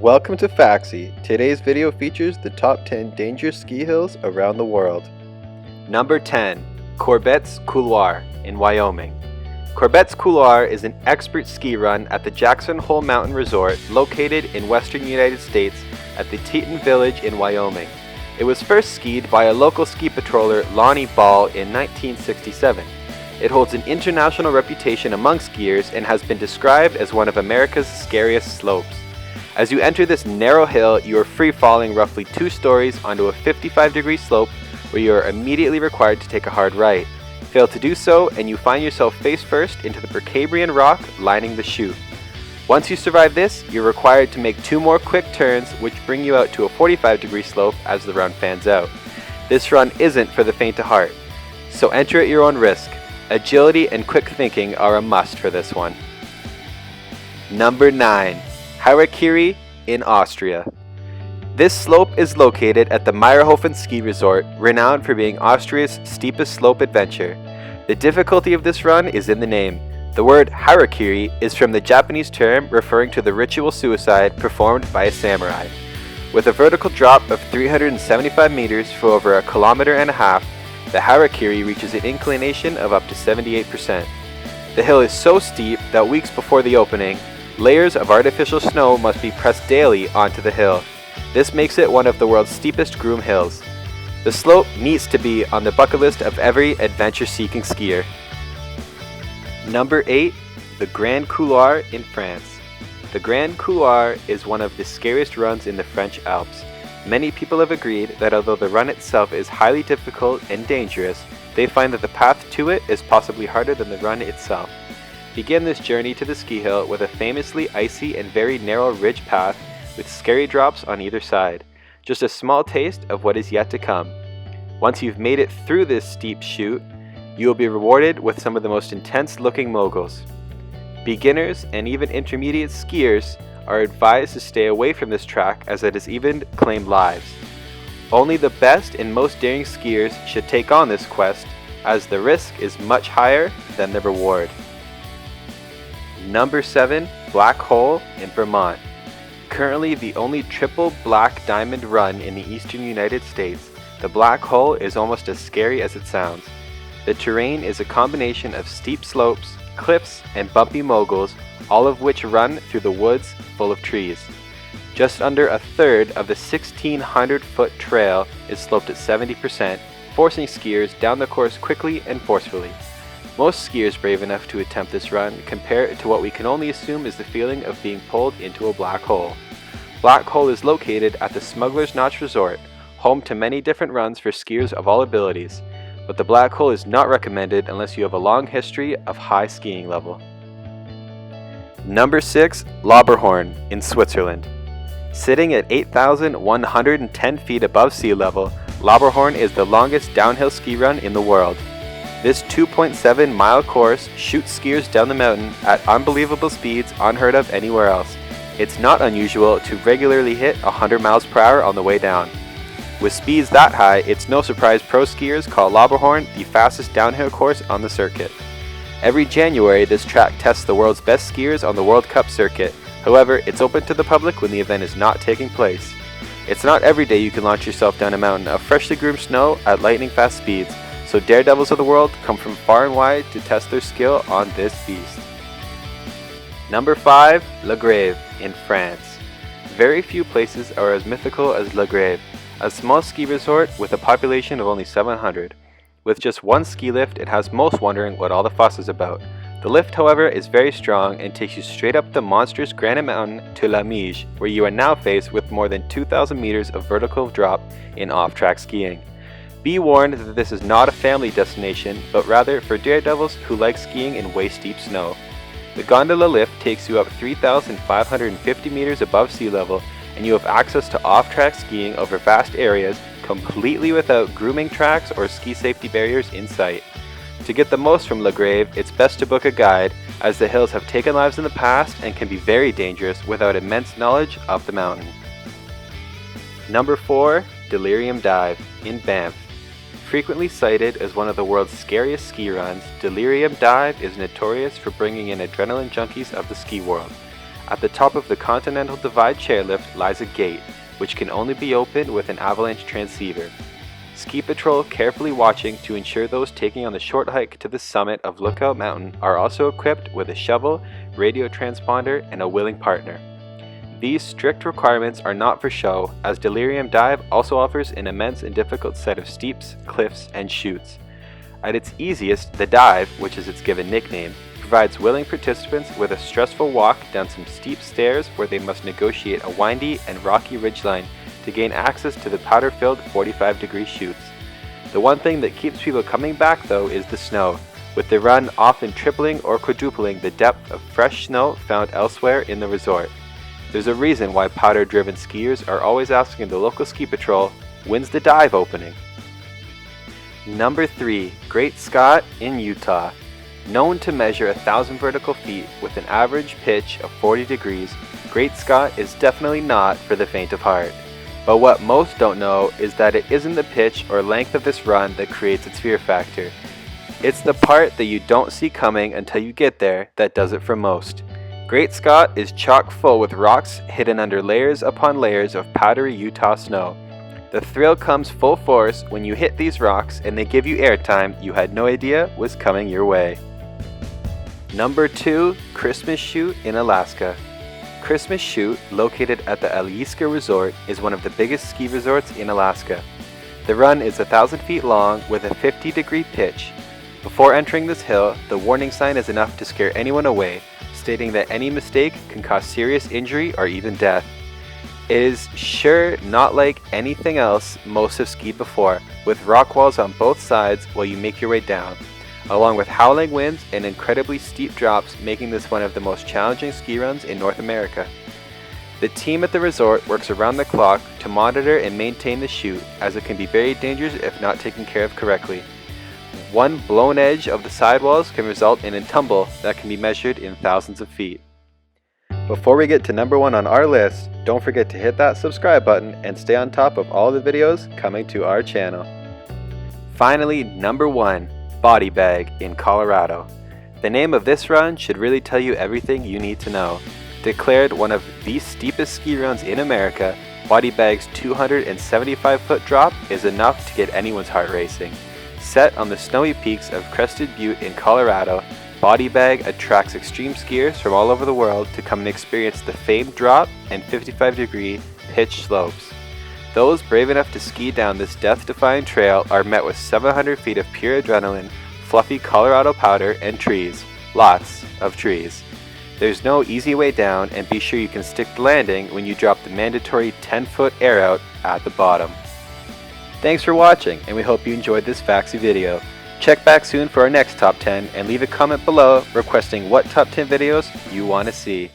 Welcome to Factsy. Today's video features the top 10 dangerous ski hills around the world. Number 10. Corbet's Couloir in Wyoming. Corbet's Couloir is an expert ski run at the Jackson Hole Mountain Resort located in western United States at the Teton Village in Wyoming. It was first skied by a local ski patroller, Lonnie Ball, in 1967. It holds an international reputation among skiers and has been described as one of America's scariest slopes. As you enter this narrow hill, you are free falling roughly 2 stories onto a 55-degree slope where you are immediately required to take a hard right. Fail to do so and you find yourself face first into the Precambrian rock lining the chute. Once you survive this, you're required to make 2 more quick turns which bring you out to a 45-degree slope as the run fans out. This run isn't for the faint of heart, so enter at your own risk. Agility and quick thinking are a must for this one. Number 9. Harakiri in Austria. This slope is located at the Meyerhofen ski resort, renowned for being Austria's steepest slope adventure. The difficulty of this run is in the name. The word Harakiri is from the Japanese term referring to the ritual suicide performed by a samurai. With a vertical drop of 375 meters for over 1.5 kilometers, the Harakiri reaches an inclination of up to 78%. The hill is so steep that weeks before the opening, layers of artificial snow must be pressed daily onto the hill. This makes it one of the world's steepest groomed hills. The slope needs to be on the bucket list of every adventure-seeking skier. Number 8. The Grand Couloir in France. The Grand Couloir is one of the scariest runs in the French Alps. Many people have agreed that although the run itself is highly difficult and dangerous, they find that the path to it is possibly harder than the run itself. Begin this journey to the ski hill with a famously icy and very narrow ridge path with scary drops on either side. Just a small taste of what is yet to come. Once you've made it through this steep chute, you will be rewarded with some of the most intense looking moguls. Beginners and even intermediate skiers are advised to stay away from this track as it has even claimed lives. Only the best and most daring skiers should take on this quest as the risk is much higher than the reward. Number 7. Black Hole in Vermont. Currently the only triple black diamond run in the eastern United States, the Black Hole is almost as scary as it sounds. The terrain is a combination of steep slopes, cliffs, and bumpy moguls, all of which run through the woods full of trees. Just under 1/3 of the 1,600-foot trail is sloped at 70%, forcing skiers down the course quickly and forcefully. Most skiers brave enough to attempt this run compare it to what we can only assume is the feeling of being pulled into a black hole. Black Hole is located at the Smuggler's Notch Resort, home to many different runs for skiers of all abilities, but the Black Hole is not recommended unless you have a long history of high skiing level. Number 6. Lauderhorn in Switzerland. Sitting at 8,110 feet above sea level, Lauderhorn is the longest downhill ski run in the world. This 2.7-mile course shoots skiers down the mountain at unbelievable speeds unheard of anywhere else. It's not unusual to regularly hit 100 miles per hour on the way down. With speeds that high, it's no surprise pro skiers call Lauderhorn the fastest downhill course on the circuit. Every January, this track tests the world's best skiers on the World Cup circuit. However, it's open to the public when the event is not taking place. It's not every day you can launch yourself down a mountain of freshly groomed snow at lightning-fast speeds. So daredevils of the world come from far and wide to test their skill on this beast. Number 5. La Grève in France. Very few places are as mythical as La Grève, a small ski resort with a population of only 700. With just one ski lift, it has most wondering what all the fuss is about. The lift, however, is very strong and takes you straight up the monstrous granite mountain to La Mige, where you are now faced with more than 2,000 meters of vertical drop in off-track skiing. Be warned that this is not a family destination, but rather for daredevils who like skiing in waist-deep snow. The gondola lift takes you up 3,550 meters above sea level, and you have access to off-track skiing over vast areas completely without grooming tracks or ski safety barriers in sight. To get the most from La Grève, it's best to book a guide, as the hills have taken lives in the past and can be very dangerous without immense knowledge of the mountain. Number 4. Delirium Dive in Banff. Frequently cited as one of the world's scariest ski runs, Delirium Dive is notorious for bringing in adrenaline junkies of the ski world. At the top of the Continental Divide chairlift lies a gate, which can only be opened with an avalanche transceiver. Ski Patrol, carefully watching to ensure those taking on the short hike to the summit of Lookout Mountain, are also equipped with a shovel, radio transponder, and a willing partner. These strict requirements are not for show, as Delirium Dive also offers an immense and difficult set of steeps, cliffs, and chutes. At its easiest, the dive, which is its given nickname, provides willing participants with a stressful walk down some steep stairs where they must negotiate a windy and rocky ridgeline to gain access to the powder-filled 45-degree chutes. The one thing that keeps people coming back though is the snow, with the run often tripling or quadrupling the depth of fresh snow found elsewhere in the resort. There's a reason why powder-driven skiers are always asking the local ski patrol, when's the dive opening? Number 3. Great Scott in Utah. Known to measure 1,000 vertical feet with an average pitch of 40 degrees, Great Scott is definitely not for the faint of heart. But what most don't know is that it isn't the pitch or length of this run that creates its fear factor. It's the part that you don't see coming until you get there that does it for most. Great Scott is chock full with rocks hidden under layers upon layers of powdery Utah snow. The thrill comes full force when you hit these rocks and they give you airtime you had no idea was coming your way. Number 2. Christmas Chute in Alaska. Christmas Chute, located at the Alyeska Resort, is one of the biggest ski resorts in Alaska. The run is 1,000 feet long with a 50-degree pitch. Before entering this hill, the warning sign is enough to scare anyone away, stating that any mistake can cause serious injury or even death. It is sure not like anything else most have skied before, with rock walls on both sides while you make your way down, along with howling winds and incredibly steep drops, making this one of the most challenging ski runs in North America. The team at the resort works around the clock to monitor and maintain the chute, as it can be very dangerous if not taken care of correctly. One blown edge of the sidewalls can result in a tumble that can be measured in thousands of feet. Before we get to number 1 on our list, don't forget to hit that subscribe button and stay on top of all the videos coming to our channel. Finally, number 1, Body Bag in Colorado. The name of this run should really tell you everything you need to know. Declared one of the steepest ski runs in America, Body Bag's 275-foot drop is enough to get anyone's heart racing. Set on the snowy peaks of Crested Butte in Colorado, Body Bag attracts extreme skiers from all over the world to come and experience the famed drop and 55-degree pitch slopes. Those brave enough to ski down this death-defying trail are met with 700 feet of pure adrenaline, fluffy Colorado powder, and trees. Lots of trees. There's no easy way down, and be sure you can stick the landing when you drop the mandatory 10-foot air out at the bottom. Thanks for watching, and we hope you enjoyed this Factsy video. Check back soon for our next top 10 and leave a comment below requesting what top 10 videos you want to see.